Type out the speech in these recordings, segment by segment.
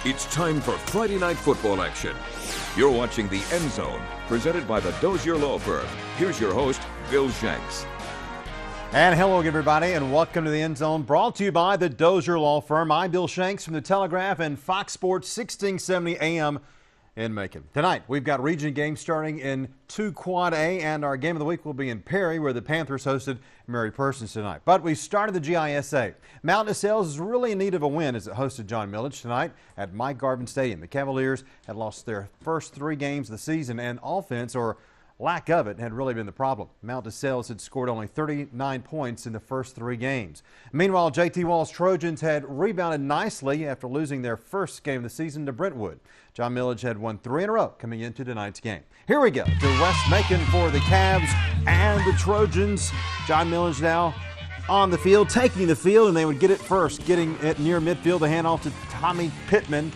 It's time for Friday night football action. You're watching the End Zone, presented by the Dozier Law Firm. Here's your host, Bill Shanks. And hello, everybody, and welcome to the End Zone, brought to you by the Dozier Law Firm. I'm Bill Shanks from the Telegraph and Fox Sports 1670 AM in Macon. Tonight, we've got region games starting in 2 Quad A, and our game of the week will be in Perry, where the Panthers hosted Mary Persons tonight. But we started the GISA. Mountain of Sales is really in need of a win as it hosted John Millage tonight at Mike Garvin Stadium. The Cavaliers had lost their first 3 games of the season, and offense, or lack of it, had really been the problem. Mount DeSales had scored only 39 points in the first 3 games. Meanwhile, JT Wall's Trojans had rebounded nicely after losing their first game of the season to Brentwood. John Millage had won 3 in a row coming into tonight's game. Here we go to West Macon for the Cavs and the Trojans. John Millage now on the field, taking the field, and they would get it first, getting it near midfield to hand off to Tommy Pittman.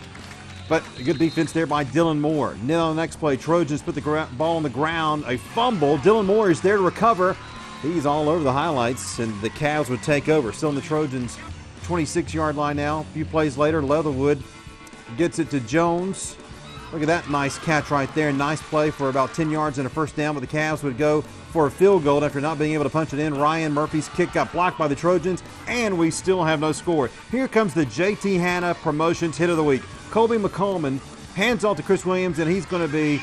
But a good defense there by Dylan Moore. Then on the next play, Trojans put the ball on the ground. A fumble. Dylan Moore is there to recover. He's all over the highlights, and the Cavs would take over. Still in the Trojans' 26-yard line now. A few plays later, Leatherwood gets it to Jones. Look at that nice catch right there. Nice play for about 10 yards and a first down, but the Cavs would go for a field goal after not being able to punch it in. Ryan Murphy's kick got blocked by the Trojans, and we still have no score. Here comes the J.T. Hanna Promotions Hit of the Week. Colby McCollman hands off to Chris Williams, and he's going to be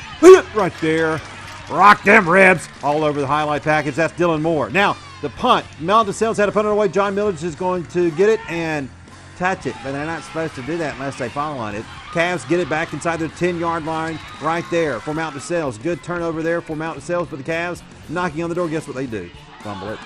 right there. Rock them ribs all over the highlight package. That's Dylan Moore. Now, the punt. Mount DeSales had to punt it away. John Millage is going to get it and touch it, but they're not supposed to do that unless they fall on it. Cavs get it back inside their 10-yard line right there for Mount DeSales. Good turnover there for Mount DeSales, but the Cavs knocking on the door. Guess what they do? Fumble it.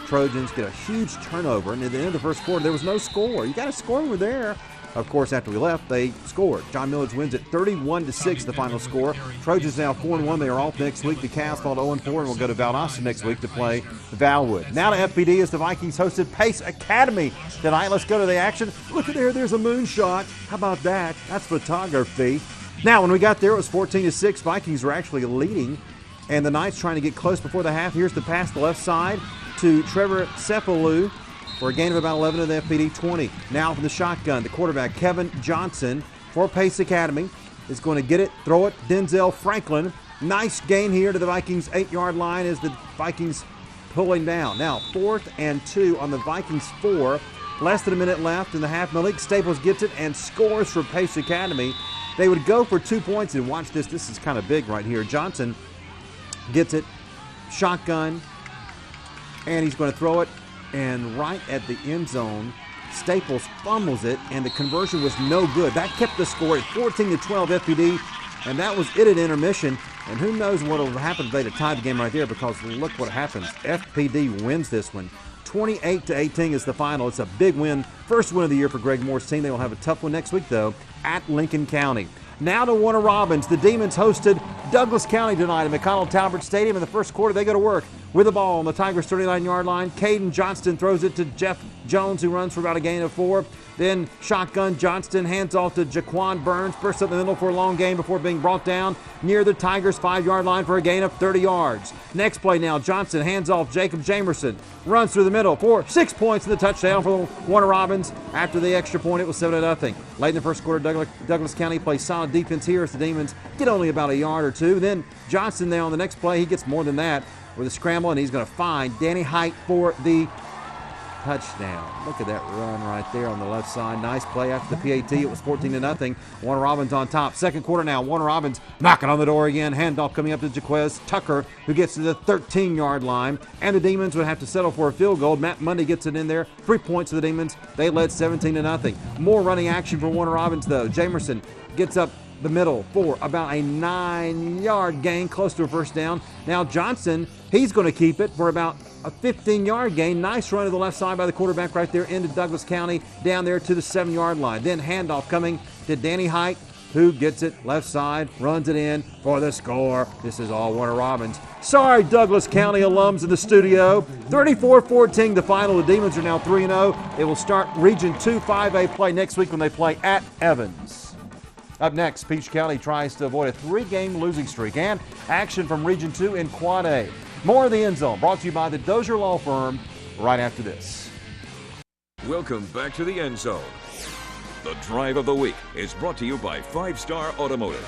Trojans get a huge turnover, and at the end of the first quarter, there was no score. You got to score over there. Of course, after we left, they scored. John Millage wins at 31-6, the final score. Trojans now 4-1. They are off next week. The Cavs fall to 0-4 and will go to Valdosta next week to play Valwood. Now to FPD as the Vikings hosted Pace Academy tonight. Let's go to the action. Look at there. There's a moonshot. How about that? That's photography. Now, when we got there, it was 14-6. Vikings were actually leading, and the Knights trying to get close before the half. Here's the pass to the left side to Trevor Cephalou for a gain of about 11 to the FPD 20. Now from the shotgun, the quarterback, Kevin Johnson, for Pace Academy, is going to get it, throw it, Denzel Franklin. Nice gain here to the Vikings' 8-yard line as the Vikings pulling down. Now, 4th and 2 on the Vikings 4. Less than a minute left in the half. Malik Staples gets it and scores for Pace Academy. They would go for 2 points, and watch this. This is kind of big right here. Johnson gets it, shotgun, and he's going to throw it. And right at the end zone, Staples fumbles it, and the conversion was no good. That kept the score at 14-12 FPD, and that was it at intermission. And who knows what will happen if they'd have tied the game right there, because look what happens. FPD wins this one. 28-18 is the final. It's a big win. First win of the year for Greg Moore's team. They will have a tough one next week, though, at Lincoln County. Now to Warner Robins. The Demons hosted Douglas County tonight at McConnell Talbert Stadium. In the first quarter, they go to work with the ball on the Tigers' 39-yard line. Caden Johnston throws it to Jeff Jones, who runs for about a gain of 4. Then shotgun Johnston hands off to Jaquan Burns, bursts up the middle for a long gain before being brought down near the Tigers' 5-yard line for a gain of 30 yards. Next play now, Johnson hands off Jacob Jamerson, runs through the middle for 6 points in the touchdown for Warner Robins. After the extra point, it was 7-0. Late in the first quarter, Douglas County plays solid defense here as the Demons get only about a yard or 2. Then Johnson there on the next play, he gets more than that with a scramble, and he's going to find Danny Height for the touchdown. Look at that run right there on the left side. Nice play after the PAT. It was 14-0. Warner Robins on top. Second quarter now. Warner Robins knocking on the door again. Handoff coming up to Jaquez Tucker, who gets to the 13-yard line. And the Demons would have to settle for a field goal. Matt Mundy gets it in there. 3 points to the Demons. They led 17-0. More running action for Warner Robins, though. Jamerson gets up the middle for about a 9-yard gain, close to a first down. Now Johnson, he's going to keep it for about a 15-yard gain. Nice run to the left side by the quarterback right there into Douglas County, down there to the 7-yard line. Then handoff coming to Danny Height, who gets it left side, runs it in for the score. This is all Warner Robins. Sorry, Douglas County alums in the studio. 34-14 the final. The Demons are now 3-0. They will start Region 2 5A play next week when they play at Evans. Up next, Peach County tries to avoid a 3-game losing streak, and action from Region 2 in Quad A. More of the End Zone, brought to you by the Dozier Law Firm, right after this. Welcome back to the End Zone. The Drive of the Week is brought to you by 5 Star Automotive.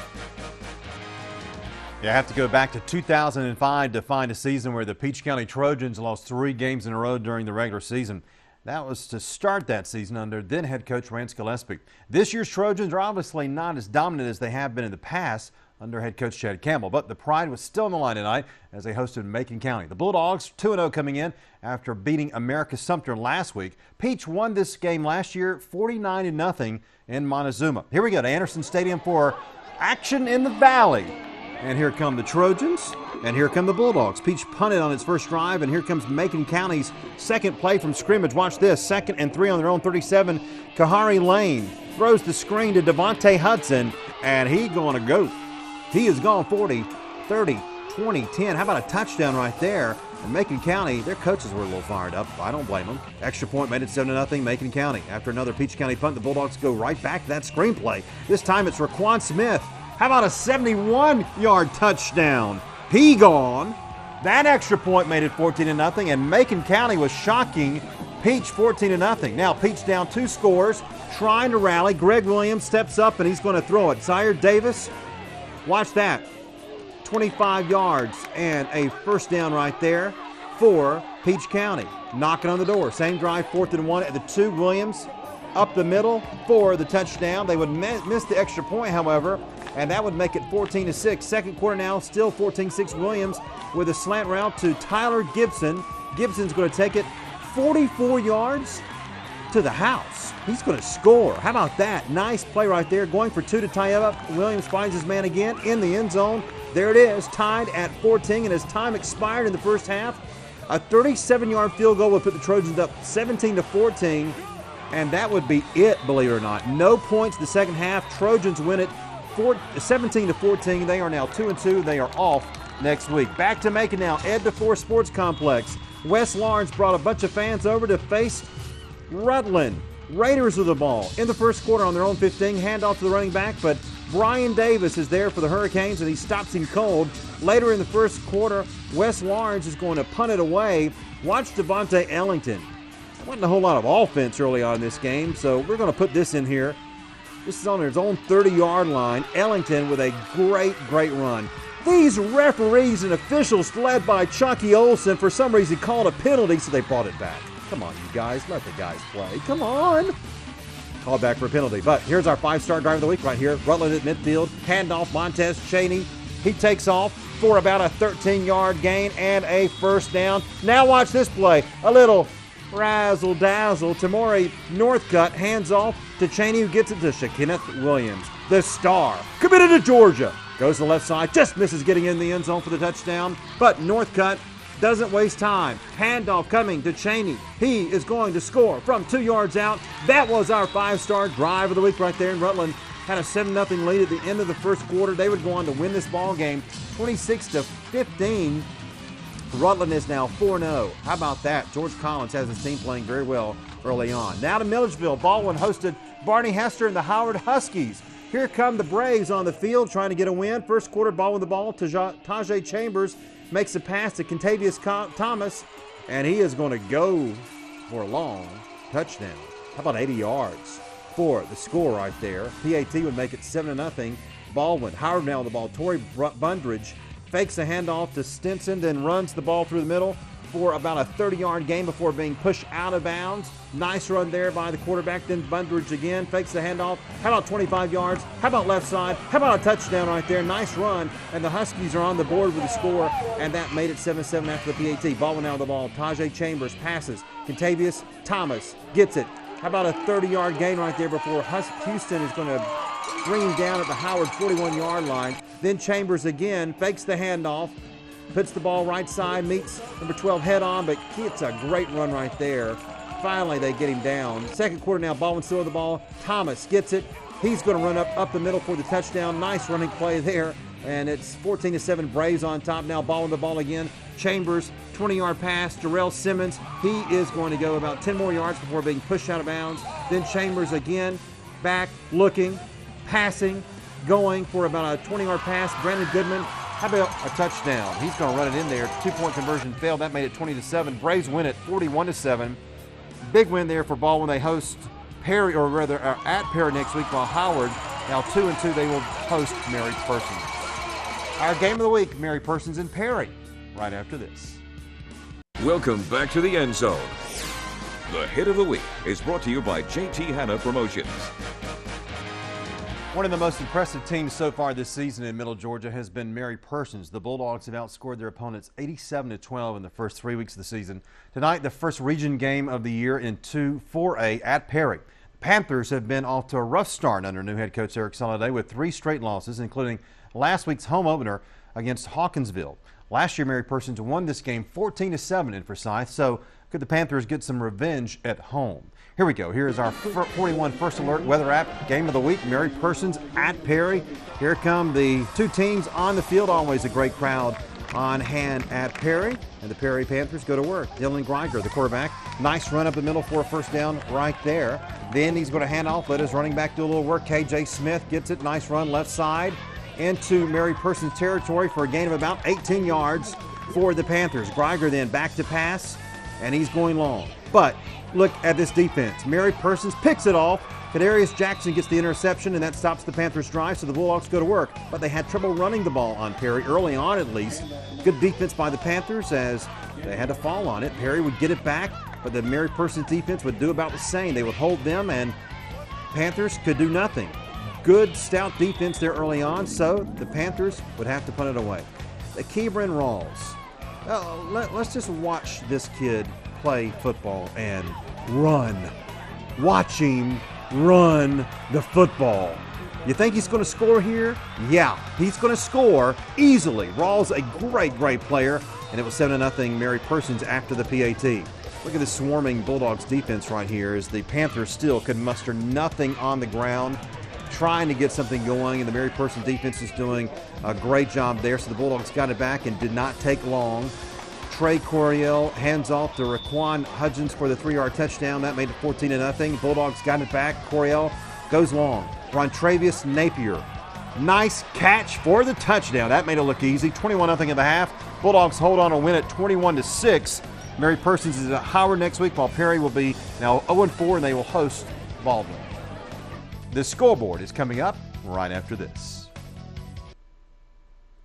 You have to go back to 2005 to find a season where the Peach County Trojans lost 3 games in a row during the regular season. That was to start that season under then head coach Rance Gillespie. This year's Trojans are obviously not as dominant as they have been in the past under head coach Chad Campbell, but the pride was still on the line tonight as they hosted Macon County. The Bulldogs 2-0 coming in after beating America Sumter last week. Peach won this game last year 49-0 in Montezuma. Here we go to Anderson Stadium for action in the Valley. And here come the Trojans, and here come the Bulldogs. Peach punted on its first drive, and here comes Macon County's second play from scrimmage. Watch this, 2nd and 3 on their own 37. Kahari Lane throws the screen to Devontae Hudson, and he's going to go. He has gone 40, 30, 20, 10. How about a touchdown right there? And Macon County, their coaches were a little fired up. I don't blame them. Extra point made it 7-0 Macon County. After another Peach County punt, the Bulldogs go right back to that screenplay. This time it's Raquan Smith. How about a 71-yard touchdown? He gone. That extra point made it 14-0, and Macon County was shocking Peach 14-0. Now Peach down 2 scores, trying to rally. Greg Williams steps up, and he's going to throw it. Zaire Davis, watch that. 25 yards and a first down right there for Peach County. Knocking on the door. Same drive, 4th and 1 at the 2. Williams up the middle for the touchdown. They would miss the extra point, however, and that would make it 14-6. Second quarter now, still 14-6 Williams with a slant route to Tyler Gibson. Gibson's going to take it 44 yards to the house. He's going to score. How about that? Nice play right there. Going for 2 to tie up. Williams finds his man again in the end zone. There it is, tied at 14, and as time expired in the first half, a 37-yard field goal would put the Trojans up 17-14, and that would be it, believe it or not. No points the second half. Trojans win it 17-14. They are now 2-2. They are off next week. Back to Macon now. Ed DeFore Sports Complex. Wes Lawrence brought a bunch of fans over to face Rutland. Raiders with the ball in the first quarter on their own 15. Handoff to the running back, but Brian Davis is there for the Hurricanes, and he stops him cold. Later in the first quarter, Wes Lawrence is going to punt it away. Watch Devontae Ellington. There wasn't a whole lot of offense early on in this game, so we're going to put this in here. This is on his own 30-yard line. Ellington with a great run. These referees and officials led by Chucky Olson for some reason called a penalty, so they brought it back. Come on, you guys. Let the guys play. Come on. Called back for a penalty. But here's our 5-star drive of the week right here. Rutland at midfield. Handoff, Montez Cheney. He takes off for about a 13-yard gain and a first down. Now watch this play. A little razzle-dazzle. Tamori Northcutt hands off to Cheney, who gets it to Shakenneth Williams. The star, committed to Georgia. Goes to the left side, just misses getting in the end zone for the touchdown. But Northcutt doesn't waste time. Handoff coming to Cheney. He is going to score from 2 yards out. That was our 5-star drive of the week right there. In Rutland had a 7-0 lead at the end of the first quarter. They would go on to win this ball game 26-15. Rutland is now 4-0. How about that? George Collins has his team playing very well early on. Now to Milledgeville. Baldwin hosted Barney Hester and the Howard Huskies. Here come the Braves on the field trying to get a win. First quarter, Baldwin the ball. Tajay Chambers makes a pass to Contavious Thomas, and he is going to go for a long touchdown. How about 80 yards for the score right there? PAT would make it 7-0. Baldwin. Howard now on the ball. Torrey Bundridge fakes a handoff to Stinson, then runs the ball through the middle for about a 30-yard gain before being pushed out of bounds. Nice run there by the quarterback. Then Bundridge again fakes the handoff. How about 25 yards? How about left side? How about a touchdown right there? Nice run. And the Huskies are on the board with the score, and that made it 7-7 after the PAT. Baldwin out of the ball. Tajay Chambers passes. Contavious Thomas gets it. How about a 30-yard gain right there before Houston is going to bring him down at the Howard 41-yard line. Then Chambers again fakes the handoff. Puts the ball right side, meets number 12 head on, but gets a great run right there. Finally, they get him down. Second quarter now, Baldwin still with the ball. Thomas gets it. He's going to run up the middle for the touchdown. Nice running play there. And it's 14-7, Braves on top. Now Baldwin the ball again. Chambers, 20-yard pass. Darrell Simmons, he is going to go about 10 more yards before being pushed out of bounds. Then Chambers again, back, looking, passing, going for about a 20-yard pass. Brandon Goodman, how about a touchdown? He's going to run it in there. 2-point conversion failed. That made it 20-7. Braves win it 41-7. Big win there for Baldwin. They host Perry, or rather at Perry next week, while Howard, now 2-2, they will host Mary Persons. Our game of the week, Mary Persons and Perry, right after this. Welcome back to the End Zone. The hit of the week is brought to you by JT Hanna Promotions. One of the most impressive teams so far this season in Middle Georgia has been Mary Persons. The Bulldogs have outscored their opponents 87-12 in the first 3 weeks of the season. Tonight, the first region game of the year in 2-4A at Perry. The Panthers have been off to a rough start under new head coach Eric Soliday with 3 straight losses, including last week's home opener against Hawkinsville. Last year, Mary Persons won this game 14-7 in Forsyth, so could the Panthers get some revenge at home? Here we go. Here is our 41 First Alert Weather App game of the week. Mary Persons at Perry. Here come the two teams on the field. Always a great crowd on hand at Perry. And the Perry Panthers go to work. Dylan Greiger, the quarterback. Nice run up the middle for a first down right there. Then he's going to hand off. Let his running back do a little work. KJ Smith gets it. Nice run left side into Mary Persons territory for a gain of about 18 yards for the Panthers. Greiger then back to pass, and he's going long. But look at this defense. Mary Persons picks it off. Kadarius Jackson gets the interception, and that stops the Panthers' drive, so the Bulldogs go to work. But they had trouble running the ball on Perry early on, at least. Good defense by the Panthers as they had to fall on it. Perry would get it back, but the Mary Persons defense would do about the same. They would hold them, and Panthers could do nothing. Good, stout defense there early on, so the Panthers would have to punt it away. The Kebron Rawls. Let's just watch this kid play football and run. Watch him run the football. You think he's going to score here? Yeah, he's going to score easily. Rawls, a great player, and it was 7-0 Mary Persons after the PAT. Look at this swarming Bulldogs defense right here as the Panthers still could muster nothing on the ground, trying to get something going, and the Mary Persons defense is doing a great job there. So the Bulldogs got it back and did not take long. Trey Coryell hands off to Raquan Hudgens for the 3-yard touchdown. That made it 14-0. Bulldogs got it back. Coryell goes long. Rontravius Napier. Nice catch for the touchdown. That made it look easy. 21-0 in the half. Bulldogs hold on to win it 21-6. Mary Persons is at Howard next week, while Perry will be now 0-4, and they will host Baldwin. The scoreboard is coming up right after this.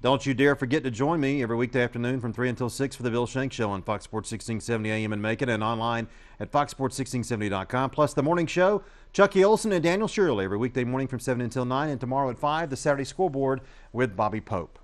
Don't you dare forget to join me every weekday afternoon from 3 until 6 for the Bill Shanks Show on Fox Sports 1670 AM in Macon and online at foxsports1670.com. Plus the morning show, Chucky Olson and Daniel Shirley every weekday morning from 7 until 9. And tomorrow at 5, the Saturday scoreboard with Bobby Pope.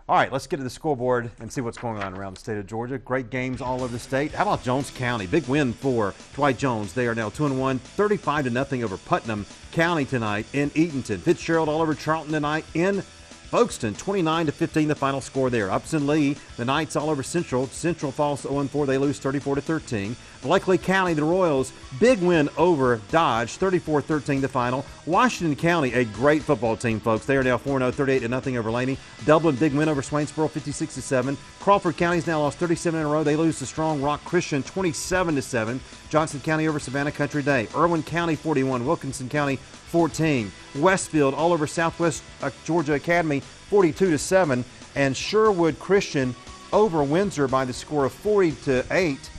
All right, let's get to the scoreboard and see what's going on around the state of Georgia. Great games all over the state. How about Jones County? Big win for Dwight Jones. They are now 2-1, 35-0 over Putnam County tonight in Eatonton. Fitzgerald all over Charlton tonight in Folkestone, 29-15 the final score there. Upson Lee, the Knights all over Central. Central falls to 0-4. They lose 34-13. Blakely County, the Royals, big win over Dodge, 34-13 the final. Washington County, a great football team, folks. They are now 4-0, 38-0 over Laney. Dublin, big win over Swainsboro, 56-7. Crawford County's now lost 37 in a row. They lose to Strong Rock Christian, 27-7. Johnson County over Savannah Country Day. Irwin County, 41. Wilkinson County, 14. Westfield all over Southwest Georgia Academy, 42-7. And Sherwood Christian over Windsor by the score of 40-8.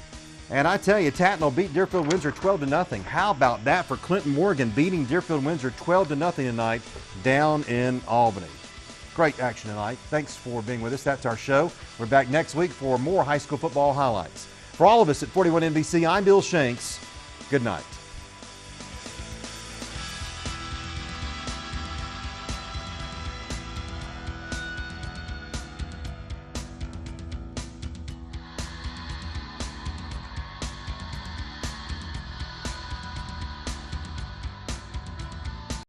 And I tell you, Tattnall beat Deerfield Windsor 12-0. How about that for Clinton Morgan beating Deerfield Windsor 12-0 tonight down in Albany. Great action tonight. Thanks for being with us. That's our show. We're back next week for more high school football highlights. For all of us at 41 NBC, I'm Bill Shanks. Good night.